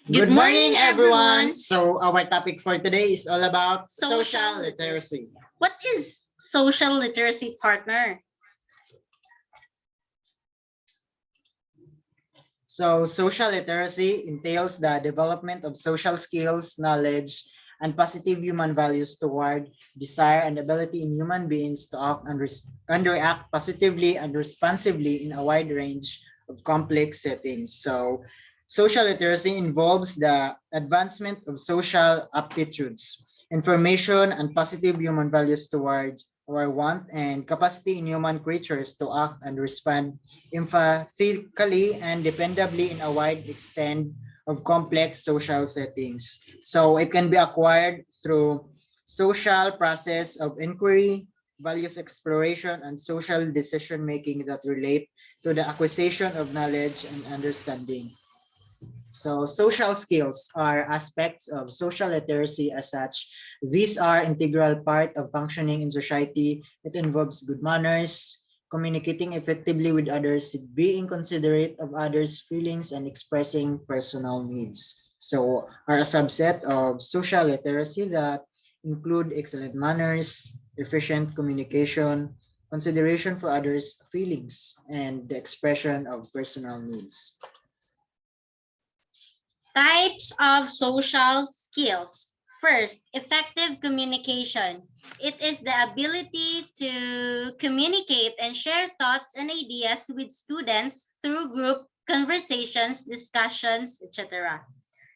Good morning, everyone. So our topic for today is all about social literacy. What is social literacy, partner? So social literacy entails the development of social skills, knowledge, and positive human values toward desire and ability in human beings to act and react positively and responsibly in a wide range of complex settings. So social literacy involves the advancement of social aptitudes, information, and positive human values towards our want and capacity in human creatures to act and respond empathically and dependably in a wide extent of complex social settings. So it can be acquired through social process of inquiry, values exploration, and social decision making that relate to the acquisition of knowledge and understanding. So social skills are aspects of social literacy as such. These are integral part of functioning in society. It involves good manners, communicating effectively with others, being considerate of others' feelings, and expressing personal needs. So are a subset of social literacy that include excellent manners, efficient communication, consideration for others' feelings, and the expression of personal needs. Types of social skills. First, effective communication. It is the ability to communicate and share thoughts and ideas with students through group conversations, discussions, etc.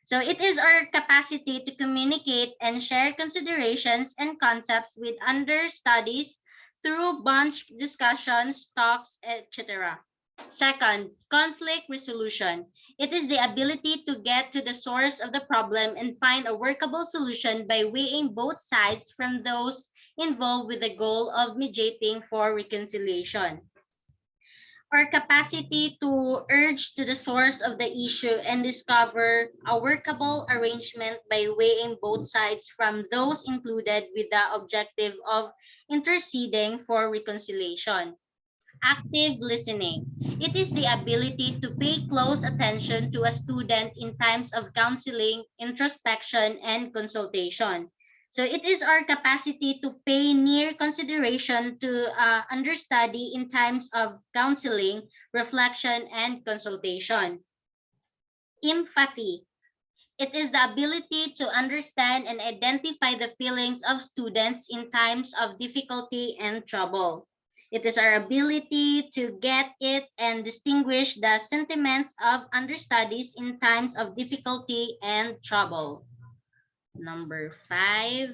So it is our capacity to communicate and share considerations and concepts with understudies through bunch discussions, talks, etc. Second, conflict resolution. It is the ability to get to the source of the problem and find a workable solution by weighing both sides from those involved with the goal of mediating for reconciliation. Our capacity to urge to the source of the issue and discover a workable arrangement by weighing both sides from those included with the objective of interceding for reconciliation. Active listening. It is the ability to pay close attention to a student in times of counseling, introspection, and consultation. So it is our capacity to pay near consideration to understudy in times of counseling, reflection, and consultation. Empathy. It is the ability to understand and identify the feelings of students in times of difficulty and trouble. It is our ability to get it and distinguish the sentiments of understudies in times of difficulty and trouble. Number 5.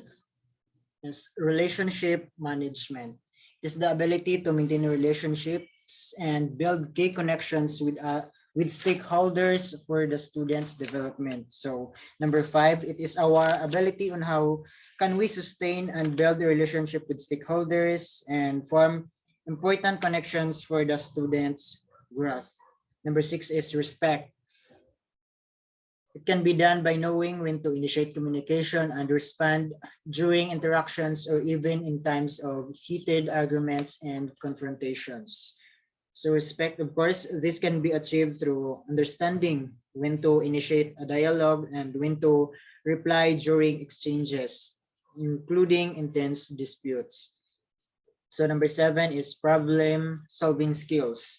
Is relationship management. It is the ability to maintain relationships and build key connections with stakeholders for the students' development. So number 5, it is our ability on how can we sustain and build the relationship with stakeholders and form important connections for the students' growth. Number 6 is respect. It can be done by knowing when to initiate communication and respond during interactions or even in times of heated arguments and confrontations. So respect, of course, this can be achieved through understanding when to initiate a dialogue and when to reply during exchanges, including intense disputes. So number 7 is problem solving skills.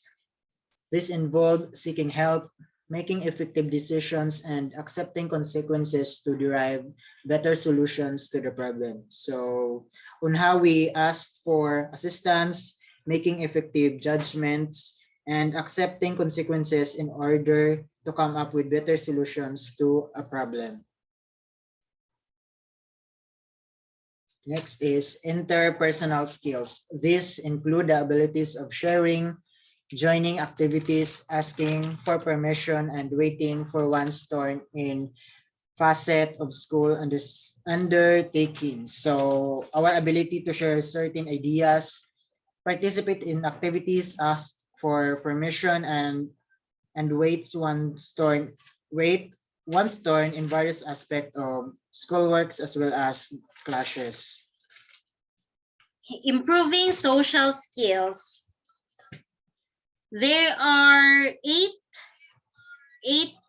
This involves seeking help, making effective decisions, and accepting consequences to derive better solutions to the problem. So on how we ask for assistance, making effective judgments, and accepting consequences in order to come up with better solutions to a problem. Next is interpersonal skills. These include the abilities of sharing, joining activities, asking for permission, and waiting for one's turn in facet of school undertakings. So our ability to share certain ideas, participate in activities, ask for permission, and wait one's turn in various aspects of schoolworks as well as classes. Improving social skills. There are eight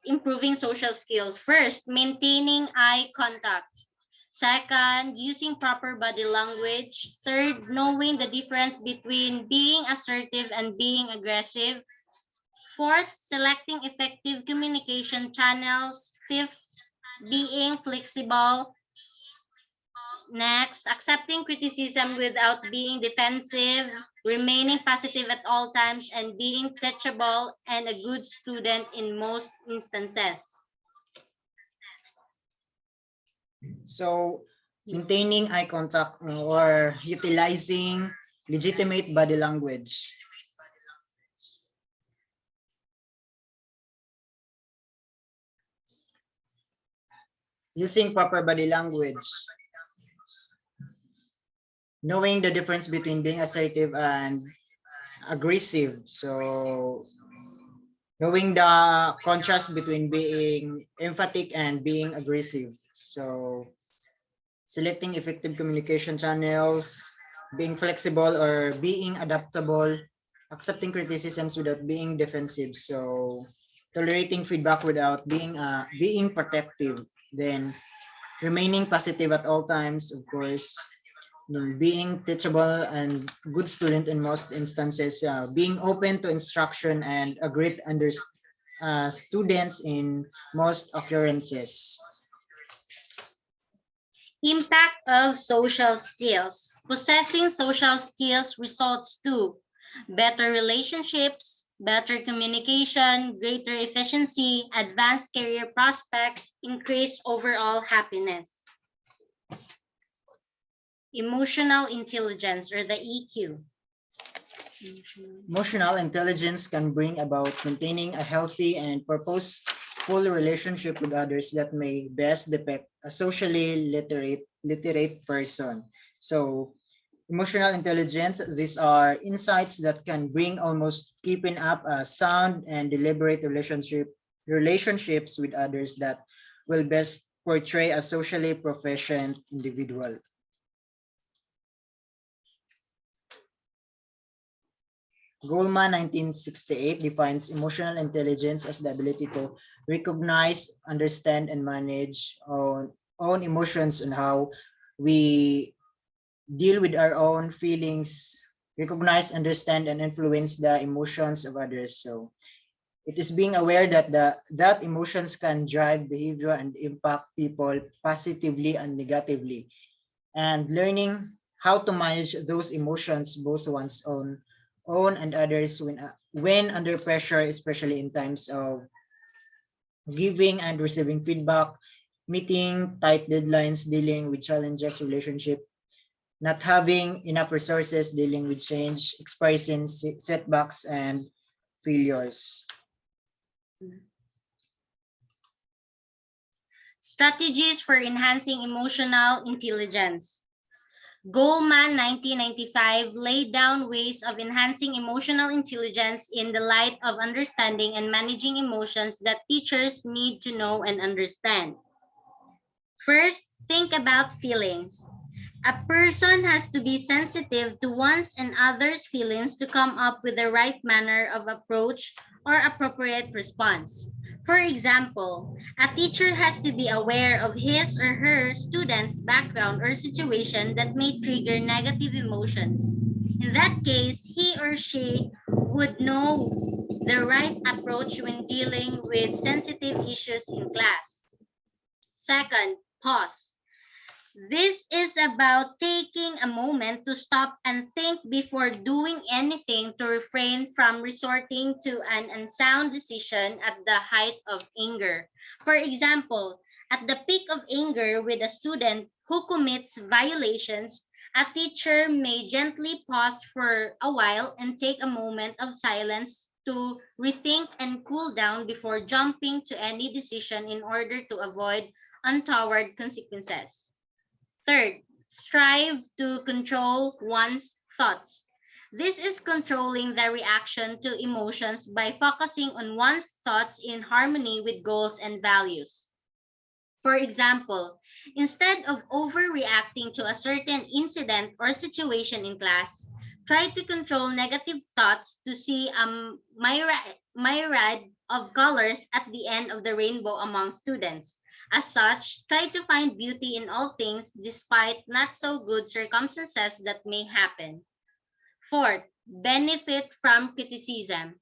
improving social skills. First, maintaining eye contact. Second, using proper body language. Third, knowing the difference between being assertive and being aggressive. Fourth, selecting effective communication channels. Fifth, being flexible. Next, accepting criticism without being defensive, remaining positive at all times, and being teachable and a good student in most instances. So maintaining eye contact or utilizing legitimate body language. Using proper body language. Knowing the difference between being assertive and aggressive. So knowing the contrast between being emphatic and being aggressive. So selecting effective communication channels, being flexible or being adaptable, accepting criticisms without being defensive. So tolerating feedback without being protective. Then remaining positive at all times, of course. Being teachable and good student in most instances, being open to instruction and a great students in most occurrences. Impact of social skills. Possessing social skills results to better relationships, better communication, greater efficiency, advanced career prospects, increased overall happiness. Emotional intelligence, or the EQ. Emotional intelligence can bring about maintaining a healthy and purposeful relationship with others that may best depict a socially literate person. So emotional intelligence, these are insights that can bring almost keeping up a sound and deliberate relationships with others that will best portray a socially proficient individual. Goldman 1968 defines emotional intelligence as the ability to recognize, understand, and manage own emotions and how we deal with our own feelings, recognize, understand, and influence the emotions of others. So it is being aware that that emotions can drive behavior and impact people positively and negatively, and learning how to manage those emotions, both one's own and others, when under pressure, especially in times of giving and receiving feedback, meeting tight deadlines, dealing with challenges, relationship, not having enough resources, dealing with change, experiencing setbacks and failures. Strategies for enhancing emotional intelligence. Goldman 1995 laid down ways of enhancing emotional intelligence in the light of understanding and managing emotions that teachers need to know and understand. First, think about feelings. A person has to be sensitive to one's and others' feelings to come up with the right manner of approach or appropriate response. For example, a teacher has to be aware of his or her student's background or situation that may trigger negative emotions. In that case, he or she would know the right approach when dealing with sensitive issues in class. Second, pause. This is about taking a moment to stop and think before doing anything to refrain from resorting to an unsound decision at the height of anger. For example, at the peak of anger with a student who commits violations, a teacher may gently pause for a while and take a moment of silence to rethink and cool down before jumping to any decision in order to avoid untoward consequences. Third, strive to control one's thoughts. This is controlling the reaction to emotions by focusing on one's thoughts in harmony with goals and values. For example, instead of overreacting to a certain incident or situation in class, Try to control negative thoughts to see a myriad of colors at the end of the rainbow among students. As such, try to find beauty in all things despite not so good circumstances that may happen. Fourth, benefit from criticism.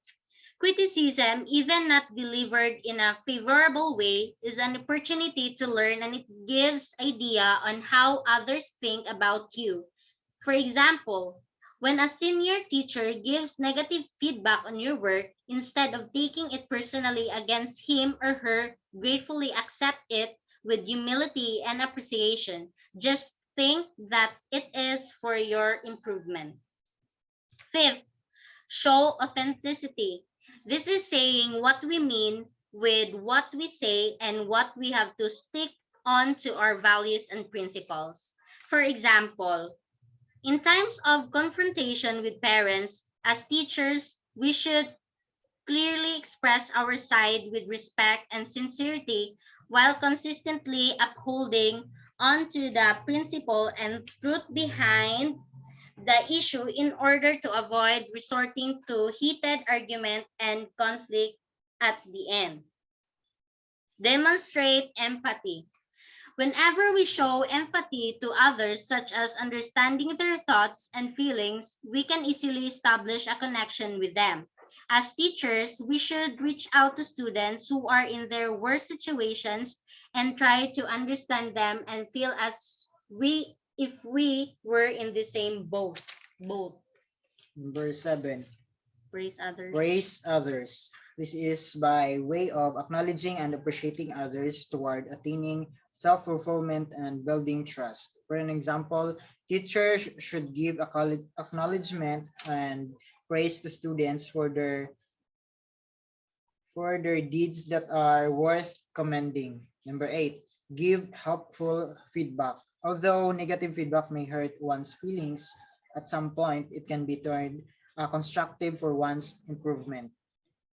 Criticism, even not delivered in a favorable way, is an opportunity to learn, and it gives idea on how others think about you. For example, when a senior teacher gives negative feedback on your work, instead of taking it personally against him or her, gratefully accept it with humility and appreciation. Just think that it is for your improvement. Fifth, show authenticity. This is saying what we mean with what we say and what we have to stick on to our values and principles. For example, in times of confrontation with parents, as teachers, we should clearly express our side with respect and sincerity while consistently upholding onto the principle and truth behind the issue in order to avoid resorting to heated argument and conflict at the end. Demonstrate empathy. Whenever we show empathy to others, such as understanding their thoughts and feelings, we can easily establish a connection with them. As teachers, we should reach out to students who are in their worst situations and try to understand them and feel as we if we were in the same boat. Number 7, Praise others. praise others. This is by way of acknowledging and appreciating others toward attaining self-fulfillment and building trust. For an example, teachers should give acknowledgement and praise to students for their deeds that are worth commending. Number 8, give helpful feedback. Although negative feedback may hurt one's feelings, at some point it can be turned constructive for one's improvement.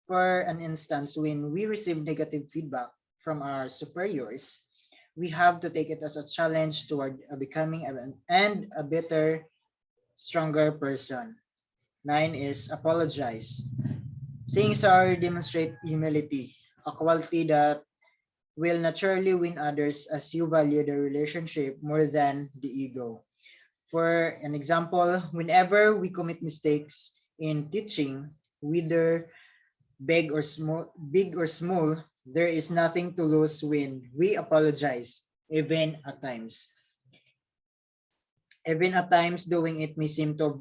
For an instance, when we receive negative feedback from our superiors, we have to take it as a challenge toward becoming a better, stronger person. 9 is apologize. Saying sorry demonstrate humility, a quality that will naturally win others as you value the relationship more than the ego. For an example, whenever we commit mistakes in teaching, whether big or small, there is nothing to lose when we apologize, even at times. Even at times, doing it may seem to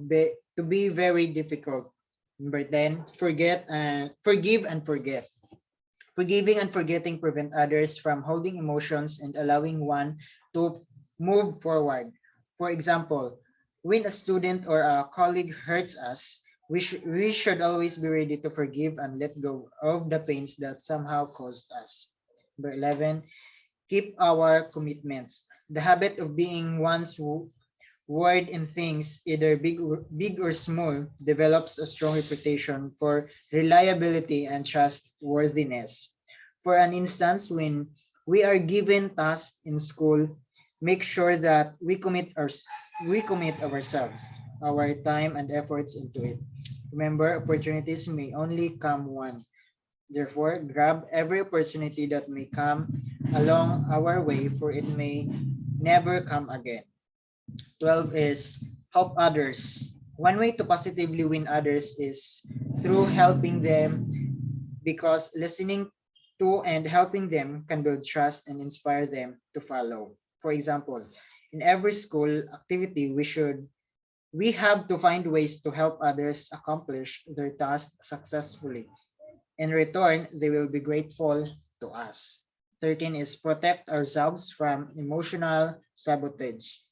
be very difficult. Number 10, forgive and forget. Forgiving and forgetting prevent others from holding emotions and allowing one to move forward. For example, when a student or a colleague hurts us, we should always be ready to forgive and let go of the pains that somehow caused us. Number 11, keep our commitments. The habit of being one's word in things, either big or small, develops a strong reputation for reliability and trustworthiness. For an instance, when we are given tasks in school, make sure that we commit ourselves, our time and efforts into it. Remember, opportunities may only come one. Therefore, grab every opportunity that may come along our way, for it may never come again. 12 is help others. One way to positively win others is through helping them, because listening to and helping them can build trust and inspire them to follow. For example, in every school activity, we have to find ways to help others accomplish their task successfully. In return, they will be grateful to us. 13 is protect ourselves from emotional sabotage.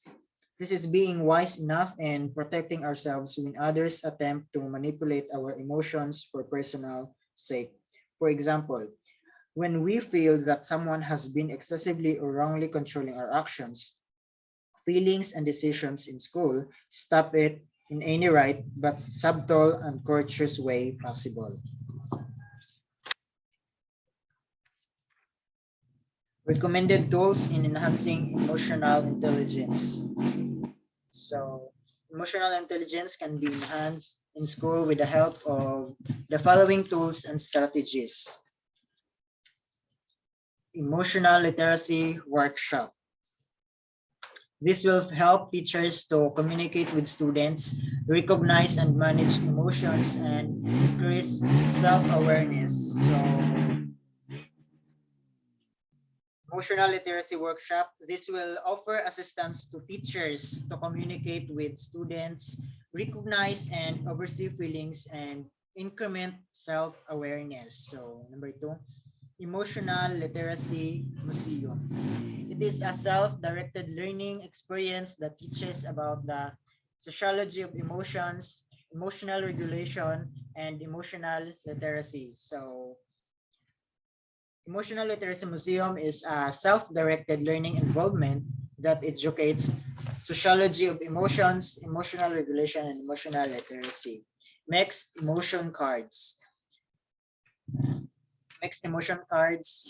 This is being wise enough and protecting ourselves when others attempt to manipulate our emotions for personal sake. For example, when we feel that someone has been excessively or wrongly controlling our actions, feelings, and decisions in school, stop it in any right but subtle and courteous way possible. Recommended tools in enhancing emotional intelligence. So, Emotional intelligence can be enhanced in school with the help of the following tools and strategies. Emotional literacy workshop. This will help teachers to communicate with students, recognize and manage emotions, and increase self-awareness. So, emotional literacy workshop, this will offer assistance to teachers to communicate with students, recognize and oversee feelings, and increment self-awareness. So, number two, emotional literacy museum. It is a self-directed learning experience that teaches about the sociology of emotions, emotional regulation, and emotional literacy. So, Emotional Literacy Museum is a self-directed learning involvement that educates sociology of emotions, emotional regulation, and emotional literacy. Mixed emotion cards. Mixed emotion cards.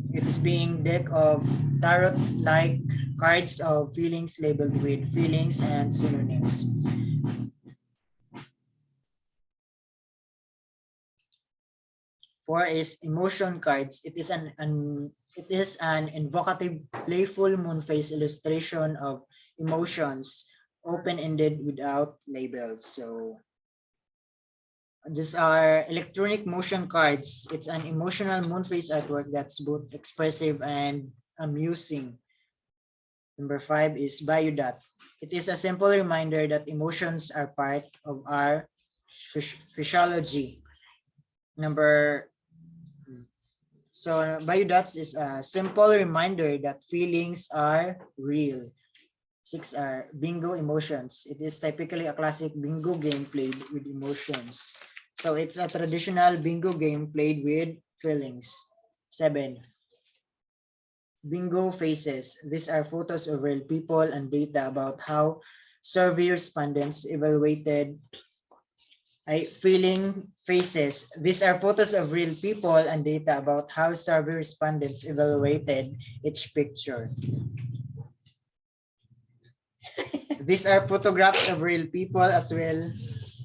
It's being deck of tarot-like cards of feelings labeled with feelings and synonyms. Four is emotion cards. It is an evocative, playful moon phase illustration of emotions, open-ended without labels. So these are electronic motion cards. It's an emotional moon phase artwork that's both expressive and amusing. Number five is Biodot. It is a simple reminder that emotions are part of our physiology. Number So Biodots is a simple reminder that feelings are real. Six are bingo emotions. It is typically a classic bingo game played with emotions. So it's a traditional bingo game played with feelings. Seven, bingo faces. These are photos of real people and data about how survey respondents evaluated feeling faces. These are photos of real people and data about how survey respondents evaluated each picture. These are photographs of real people as well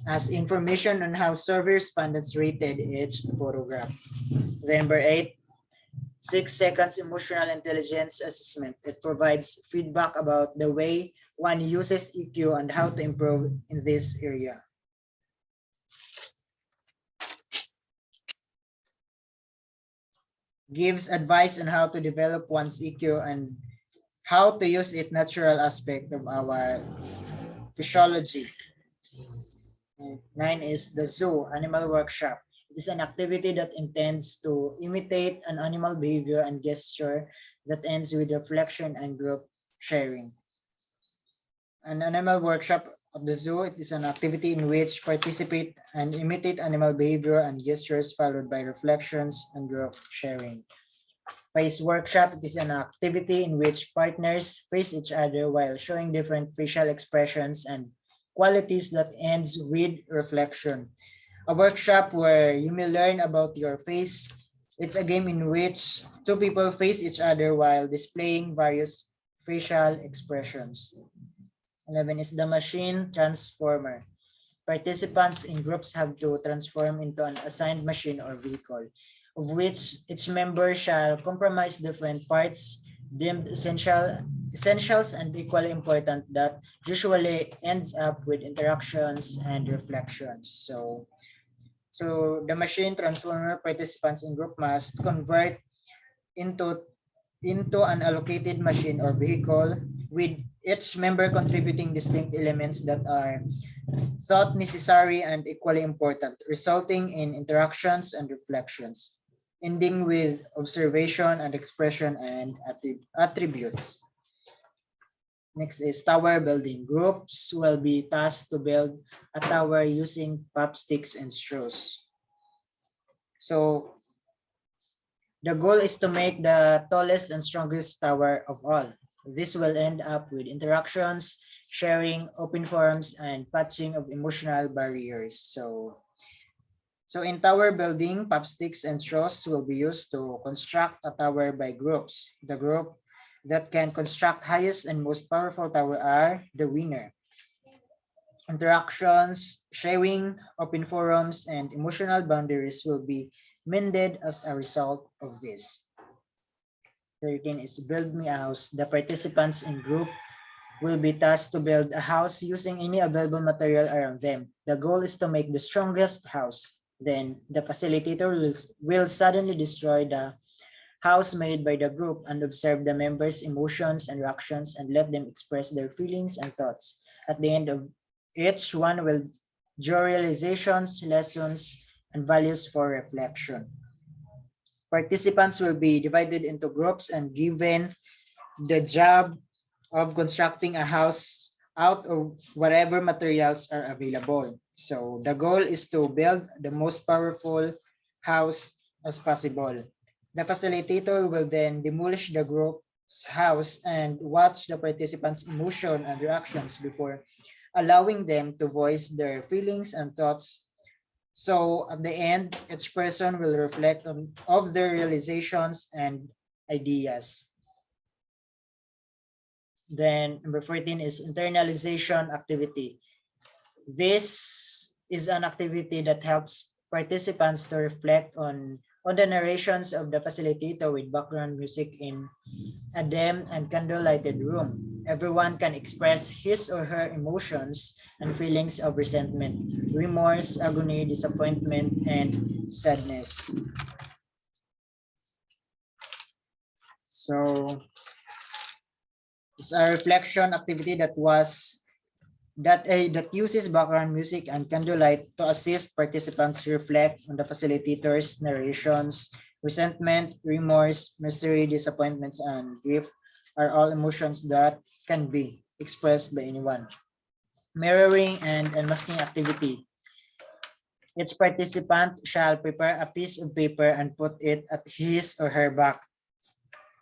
as information on how survey respondents rated each photograph. Number eight, 6 seconds emotional intelligence assessment. It provides feedback about the way one uses EQ and how to improve in this area. Gives advice on how to develop one's EQ and how to use it natural aspect of our physiology. And nine is the zoo animal workshop. It is an activity that intends to imitate an animal behavior and gesture that ends with reflection and group sharing. An animal workshop of the zoo, it is an activity in which participate and imitate animal behavior and gestures followed by reflections and group sharing. Face workshop, it is an activity in which partners face each other while showing different facial expressions and qualities that ends with reflection. A workshop where you may learn about your face. It's a game in which two people face each other while displaying various facial expressions. 11 is the machine transformer. Participants in groups have to transform into an assigned machine or vehicle, of which each member shall comprise different parts deemed essentials and equally important that usually ends up with interactions and reflections. So the machine transformer participants in group must convert into an allocated machine or vehicle with each member contributing distinct elements that are thought necessary and equally important, resulting in interactions and reflections, ending with observation and expression and attributes. Next is tower building. Groups will be tasked to build a tower using pop sticks and straws. So the goal is to make the tallest and strongest tower of all. This will end up with interactions, sharing, open forums, and patching of emotional barriers. So in tower building, popsticks and straws will be used to construct a tower by groups. The group that can construct highest and most powerful tower are the winner. Interactions, sharing, open forums, and emotional boundaries will be mended as a result of this. 13 is to build me a house. The participants in group will be tasked to build a house using any available material around them. The goal is to make the strongest house. Then the facilitator will suddenly destroy the house made by the group and observe the members' emotions and reactions and let them express their feelings and thoughts. At the end of each one will draw realizations, lessons, and values for reflection. Participants will be divided into groups and given the job of constructing a house out of whatever materials are available. So the goal is to build the most powerful house as possible. The facilitator will then demolish the group's house and watch the participants' emotion and reactions before allowing them to voice their feelings and thoughts. So at the end, each person will reflect on of their realizations and ideas. Then number 14 is internalization activity. This is an activity that helps participants to reflect on the narrations of the facilitator with background music in a dim and candle-lighted room. Everyone can express his or her emotions and feelings of resentment, remorse, agony, disappointment, and sadness. So it's a reflection activity that uses background music and candlelight to assist participants reflect on the facilitator's narrations. Resentment, remorse, misery, disappointments, and grief are all emotions that can be expressed by anyone. Mirroring and unmasking activity. Each participant shall prepare a piece of paper and put it at his or her back.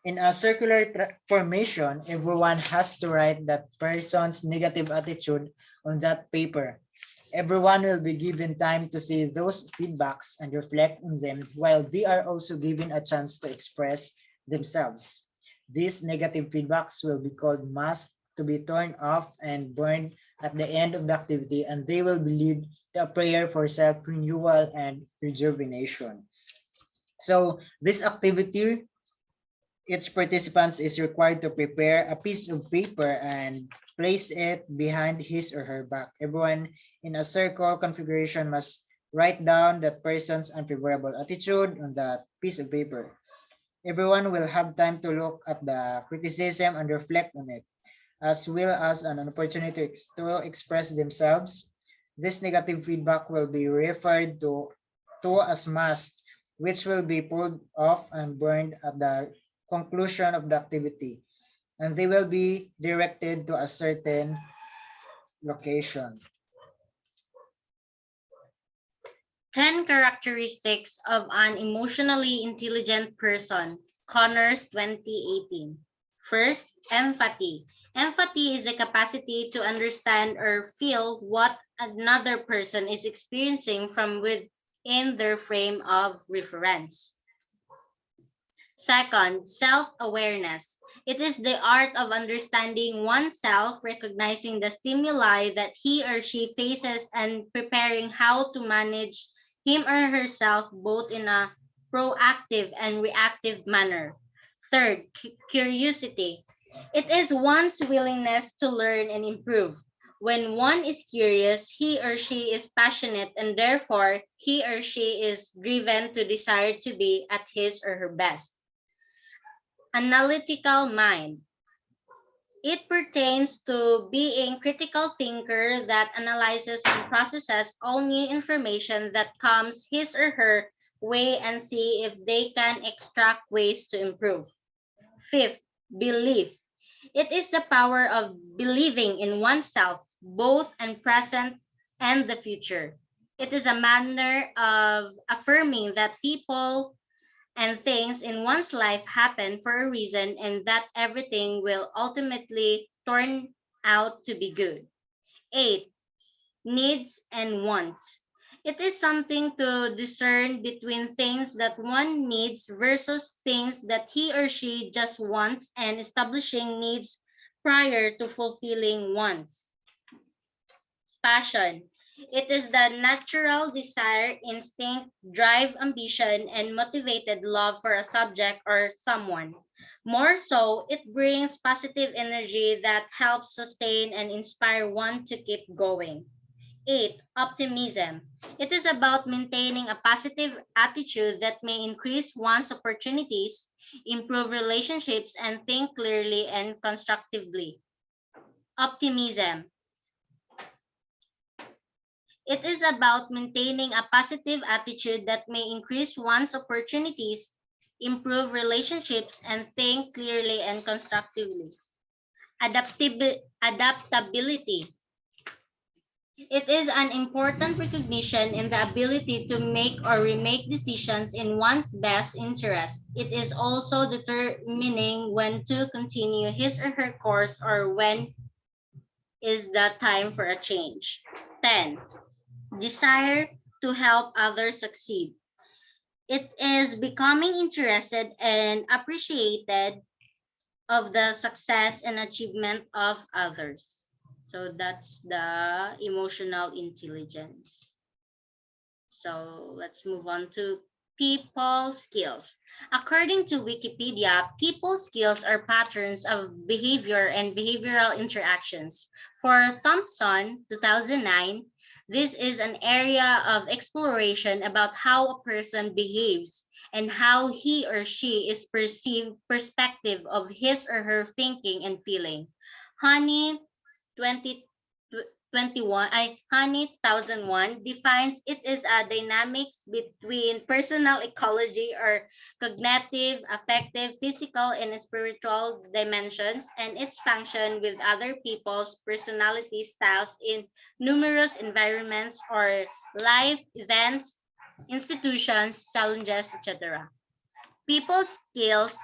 In a circular formation, everyone has to write that person's negative attitude on that paper. Everyone will be given time to see those feedbacks and reflect on them while they are also given a chance to express themselves. These negative feedbacks will be called masked to be turned off and burned at the end of the activity, and they will lead to a prayer for self-renewal and rejuvenation. So this activity, each participant is required to prepare a piece of paper and place it behind his or her back. Everyone in a circle configuration must write down that person's unfavorable attitude on that piece of paper. Everyone will have time to look at the criticism and reflect on it, as well as an opportunity to express themselves. This negative feedback will be referred to as must, which will be pulled off and burned at the conclusion of the activity, and they will be directed to a certain location. 10 characteristics of an emotionally intelligent person, Connors 2018. First, empathy. Empathy is the capacity to understand or feel what another person is experiencing from within their frame of reference. Second, self-awareness. It is the art of understanding oneself, recognizing the stimuli that he or she faces, and preparing how to manage him or herself both in a proactive and reactive manner. Third, curiosity. It is one's willingness to learn and improve. When one is curious, he or she is passionate, and therefore he or she is driven to desire to be at his or her best. Analytical mind. It pertains to being critical thinker that analyzes and processes all new information that comes his or her way and see if they can extract ways to improve. Fifth, belief. It is the power of believing in oneself, both and present and the future. It is a manner of affirming that people and things in one's life happen for a reason and that everything will ultimately turn out to be good. 8. Needs and wants. It is something to discern between things that one needs versus things that he or she just wants and establishing needs prior to fulfilling wants. Passion. It is the natural desire, instinct, drive, ambition, and motivated love for a subject or someone. More so, it brings positive energy that helps sustain and inspire one to keep going. 8. Optimism. It is about maintaining a positive attitude that may increase one's opportunities, improve relationships, and think clearly and constructively. Optimism. It is about maintaining a positive attitude that may increase one's opportunities, improve relationships, and think clearly and constructively. Adaptability. It is an important recognition in the ability to make or remake decisions in one's best interest. It is also determining when to continue his or her course or when is the time for a change. 10. Desire to help others succeed. It is becoming interested and appreciated of the success and achievement of others. So that's the emotional intelligence. So let's move on to people skills. According to Wikipedia, people skills are patterns of behavior and behavioral interactions. For Thompson, 2009, this is an area of exploration about how a person behaves and how he or she is perceived perspective of his or her thinking and feeling. Honey 20 21 Honey 2001 defines it as a dynamics between personal ecology or cognitive, affective, physical, and spiritual dimensions and its function with other people's personality styles in numerous environments or life events, institutions, challenges, etc. People skills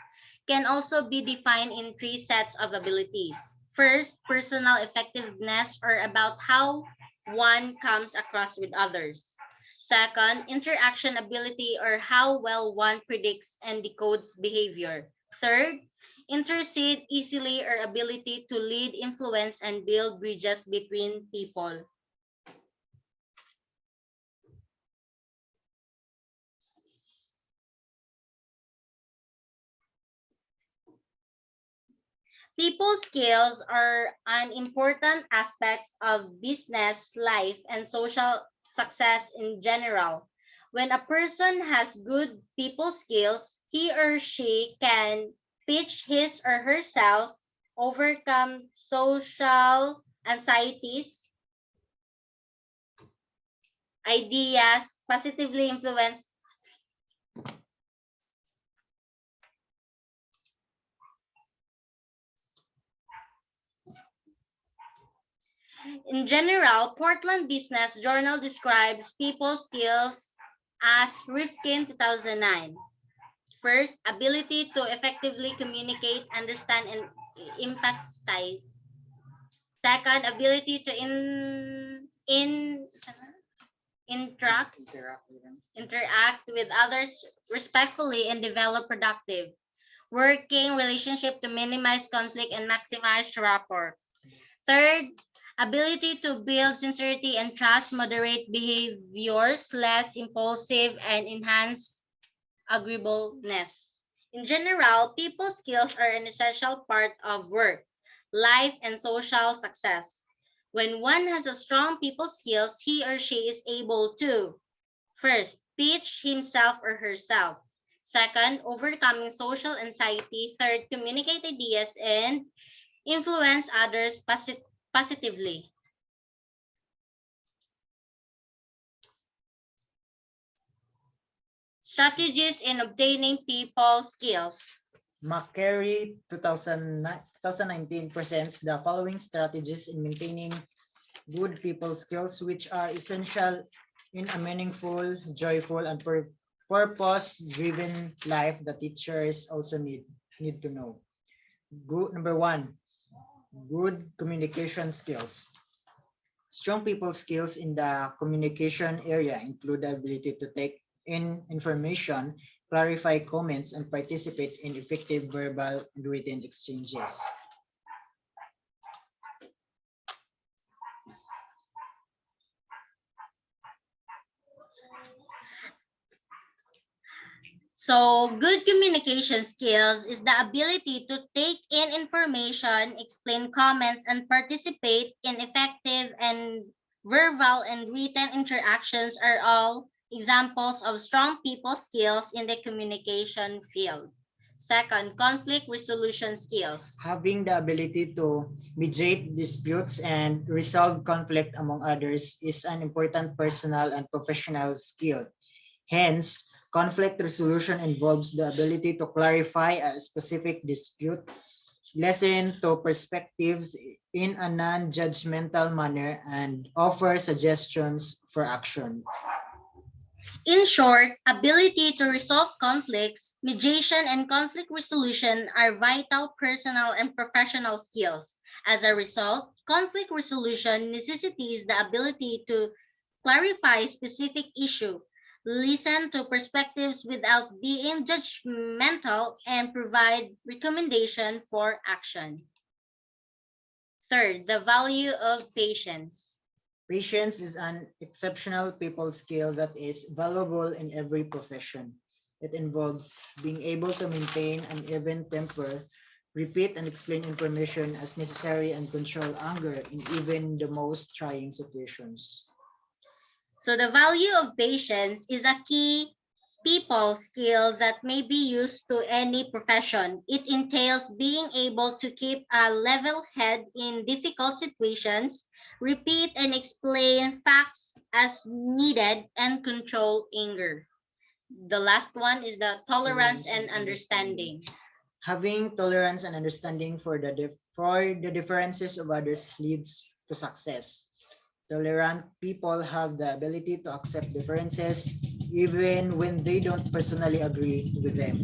can also be defined in three sets of abilities. First, personal effectiveness or about how one comes across with others. Second, interaction ability or how well one predicts and decodes behavior. Third, intercede easily or ability to lead, influence, and build bridges between people. People skills are an important aspects of business life and social success in general. When a person has good people skills, he or she can pitch his or herself, overcome social anxieties, ideas, positively influence. In general, Portland Business Journal describes people skills as Rifkin 2009. First, ability to effectively communicate, understand, and empathize. Second, ability to interact, interact with others respectfully and develop productive working relationship to minimize conflict and maximize rapport. Third, ability to build sincerity and trust, moderate behaviors, less impulsive, and enhance agreeableness. In general, people skills are an essential part of work, life, and social success. When one has a strong people skills, he or she is able to first, pitch himself or herself. Second, overcoming social anxiety. Third, communicate ideas and influence others positively. Strategies in obtaining people skills. McCary 2019 presents the following strategies in maintaining good people skills, which are essential in a meaningful, joyful, and purpose-driven life that teachers also need to know. Number one, good communication skills. Strong people skills in the communication area include the ability to take in information, clarify comments, and participate in effective verbal and written exchanges. So, good communication skills is the ability to take in information, explain comments, and participate in effective and verbal and written interactions are all examples of strong people skills in the communication field. Second, conflict resolution skills. Having the ability to mediate disputes and resolve conflict among others is an important personal and professional skill. Hence, conflict resolution involves the ability to clarify a specific dispute, listen to perspectives in a non-judgmental manner, and offer suggestions for action. In short, ability to resolve conflicts, mediation, and conflict resolution are vital personal and professional skills. As a result, conflict resolution necessitates the ability to clarify specific issue, listen to perspectives without being judgmental, and provide recommendation for action. Third, the value of patience. Patience is an exceptional people skill that is valuable in every profession. It involves being able to maintain an even temper, repeat and explain information as necessary, and control anger in even the most trying situations. So the value of patience is a key people skill that may be used to any profession. It entails being able to keep a level head in difficult situations, repeat and explain facts as needed, and control anger. The last one is the tolerance and understanding. Having tolerance and understanding for the differences of others leads to success. Tolerant people have the ability to accept differences even when they don't personally agree with them.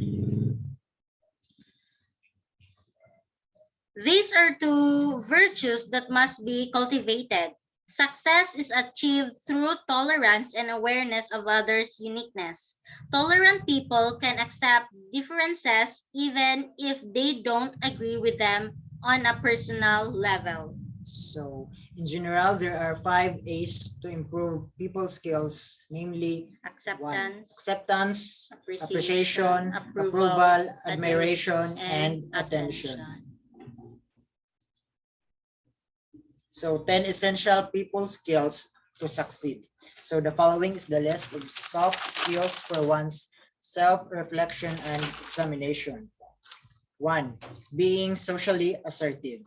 These are two virtues that must be cultivated. Success is achieved through tolerance and awareness of others' uniqueness. Tolerant people can accept differences even if they don't agree with them on a personal level. So, in general, there are 5 A's to improve people skills, namely one, Acceptance, acceptance, appreciation, appreciation, approval, admiration, and attention. So 10 essential people skills to succeed. So the following is the list of soft skills for one's self-reflection and examination. 1. Being socially assertive.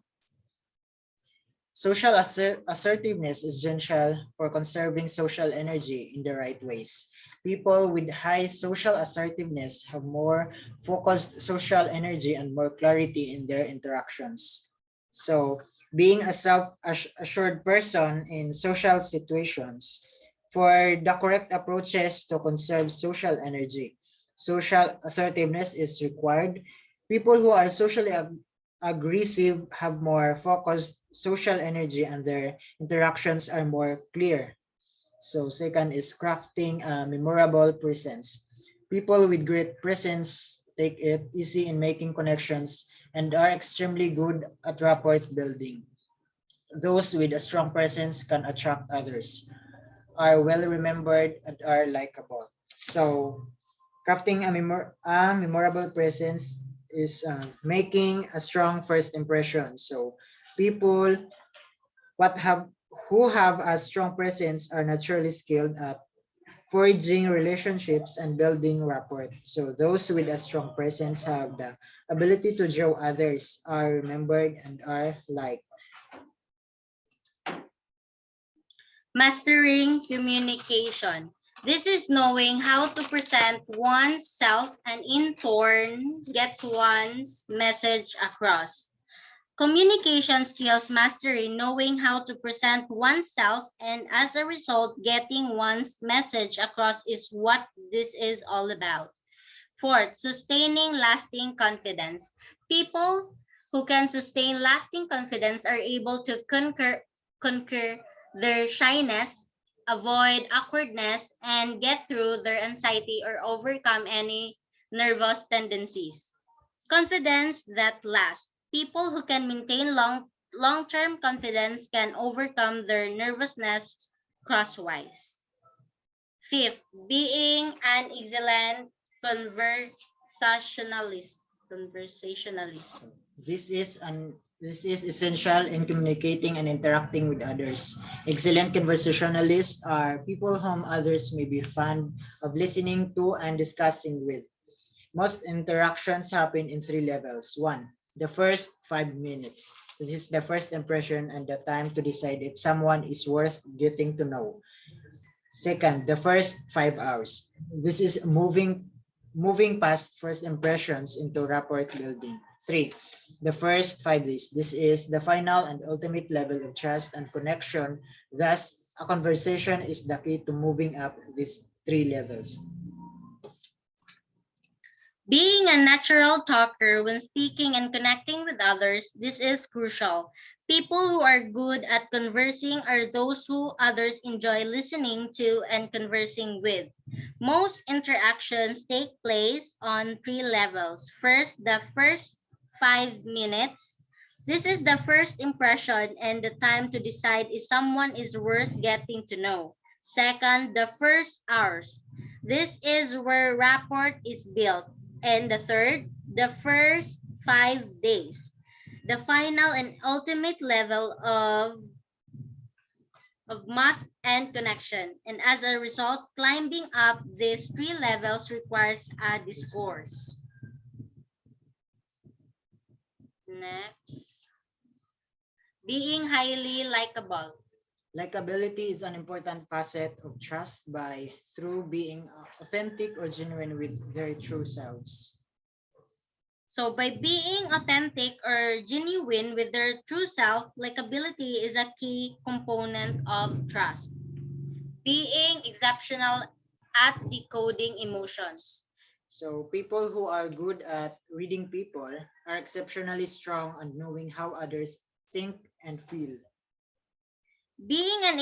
Social assertiveness is essential for conserving social energy in the right ways. People with high social assertiveness have more focused social energy and more clarity in their interactions. So, being a self-assured person in social situations. For the correct approaches to conserve social energy, social assertiveness is required. People who are socially aggressive have more focused social energy and their interactions are more clear. So second is crafting a memorable presence. People with great presence take it easy in making connections and are extremely good at rapport building. Those with a strong presence can attract others, are well remembered, and are likable. So crafting a memorable presence is making a strong first impression. So people what have who have a strong presence are naturally skilled at forging relationships and building rapport. So those with a strong presence have the ability to draw others, are remembered, and are liked. Mastering communication. This is knowing how to present oneself and in turn gets one's message across. Communication skills mastery, knowing how to present oneself and as a result getting one's message across is what this is all about. Fourth, sustaining lasting confidence. People who can sustain lasting confidence are able to conquer their shyness, avoid awkwardness, and get through their anxiety or overcome any nervous tendencies. Confidence that lasts. People who can maintain long-term confidence can overcome their nervousness crosswise. Fifth, being an excellent conversationalist. Conversationalist. This is essential in communicating and interacting with others. Excellent conversationalists are people whom others may be fond of listening to and discussing with. Most interactions happen in three levels. One, the first 5 minutes. This is the first impression and the time to decide if someone is worth getting to know. Second, the first 5 hours. This is moving past first impressions into rapport building. Three, the first 5 days. This is the final and ultimate level of trust and connection. Thus, a conversation is the key to moving up these three levels. Being a natural talker when speaking and connecting with others, this is crucial. People who are good at conversing are those who others enjoy listening to and conversing with. Most interactions take place on three levels. First, the first 5 minutes. This is the first impression and the time to decide if someone is worth getting to know. Second, the first hours. This is where rapport is built. And the third, the first 5 days, the final and ultimate level of mass and connection. And as a result, climbing up these three levels requires a discourse. Next, being highly likable. Likability is an important facet of trust by through being authentic or genuine with their true selves. So by being authentic or genuine with their true self, likability is a key component of trust. Being exceptional at decoding emotions. So people who are good at reading people are exceptionally strong at knowing how others think and feel. Being an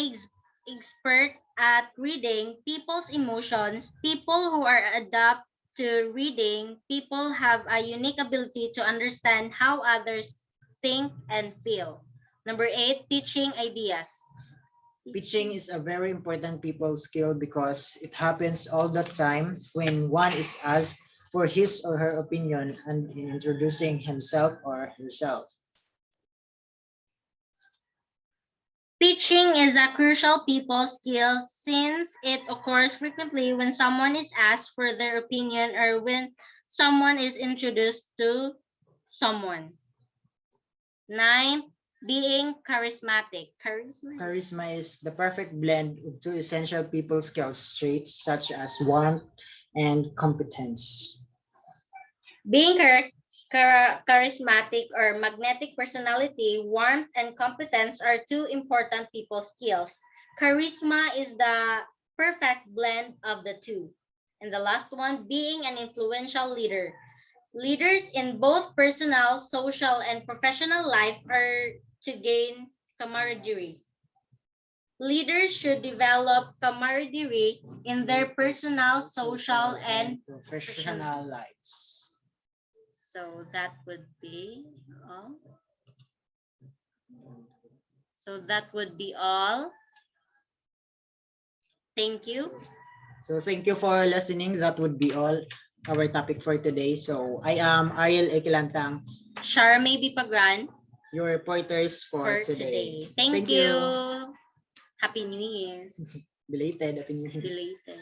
expert at reading people's emotions, people who are adept to reading people have a unique ability to understand how others think and feel. Number 8, pitching ideas. Pitching is a very important people skill because it happens all the time when one is asked for his or her opinion and in introducing himself or herself. Pitching is a crucial people skill since it occurs frequently when someone is asked for their opinion or when someone is introduced to someone. 9, being charismatic. Charisma is the perfect blend of two essential people skills traits such as warmth and competence. Being charismatic or magnetic personality, warmth, and competence are two important people skills. Charisma is the perfect blend of the two. And the last one, being an influential leader. Leaders in both personal, social, and professional life are to gain camaraderie. Leaders should develop camaraderie in their personal, social, and professional lives. So that would be all. So that would be all. Thank you. So thank you for listening. That would be all our topic for today. So I am Ariel Quilantang, Charmaine Pagran, your reporters for today. Thank you. Happy New Year. Belated Happy New Year. Belated.